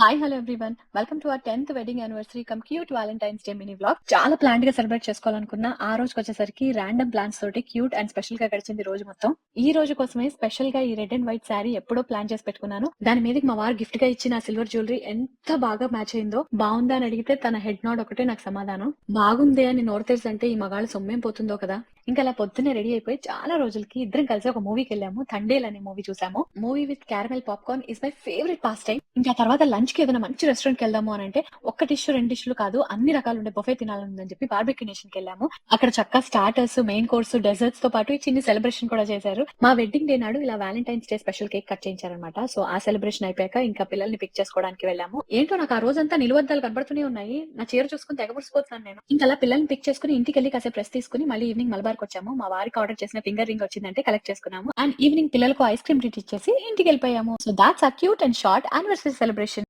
Hi hello everyone welcome to our 10th wedding anniversary come cute Valentine's day mini vlog. చాలా plant గా celebrate చేసుకోవాలనుకున్నా. ఆ రోజుకి వచ్చేసరికి random plans తోటి cute and special గా గడిచింది రోజు మొత్తం. ఈ రోజు కోసమే స్పెషల్ గా ఈ రెడ్ అండ్ వైట్ శారీ ఎప్పుడో ప్లాన్ చేసి పెట్టుకున్నాను. దాని మీదకి మా వారు గిఫ్ట్ గా ఇచ్చిన సిల్వర్ జ్యువెలరీ ఎంత బాగా మ్యాచ్ అయిందో. బాగుందా అని అడిగితే తన హెడ్ నోడ్ ఒకటే నాకు సమాధానం. బాగుంది అని నోరు తెరిసంటే ఈ మగాళ్ళ సొమ్మేం పోతుందో కదా. ఇంకా అలా పొద్దున్నే రెడీ అయిపోయి చాలా రోజులకి ఇద్దరం కలిసి ఒక మూవీకి వెళ్ళాము. థండేల్ అనే మూవీ చూసాము. Movie with caramel popcorn is my favourite pass time. ఇంకా తర్వాత లంచ్ కి ఏదైనా మంచి రెస్టారెంట్ కి వెళ్దాము అని అంటే ఒక డిష్ రెండు డిష్లు కాదు అన్ని రకాలు ఉండే బొఫే తినాలని చెప్పి బార్బెక్యూ నేషన్ కి వెళ్ళాము. అక్కడ చక్కగా స్టార్టర్స్, మెయిన్ కోర్స్, డెజర్ట్స్ తో పాటు ఈ చిన్న సెలబ్రేషన్ కూడా చేశారు. మా వెడ్డింగ్ డే నాడు ఇలా Valentine's day special cake cut చేయించారనమాట. సో ఆ సెలబ్రేషన్ అయిపోయాక ఇంకా పిల్లల్ని పిక్ చేసుకోవడానికి వెళ్ళాము. ఏంటో నాకు ఆ రోజంతా నిలువద్దాలు కనబడుతూనే ఉన్నాయి. నా చీర చూసుకుని తెగబుడిసిపోతున్నాను నేను. ఇంకా అలా పిల్లల్ని పిక్ చేసుకుని ఇంటికి వెళ్ళి కాసేపు రెస్ట్ తీసుకుని మళ్ళీ ఈవినింగ్ మలబార్ కి వచ్చాము. మా వారికి ఆర్డర్ చేసిన ఫింగర్ రింగ్ వచ్చిందంటే కలెక్ట్ చేసుకున్నాము. అండ్ ఈవినింగ్ పిల్లలకు ఐస్ క్రీమ్ ట్రీట్ ఇచ్చేసి ఇంటికి వెళ్ళిపోయాము. So that's a cute and short anniversary celebration.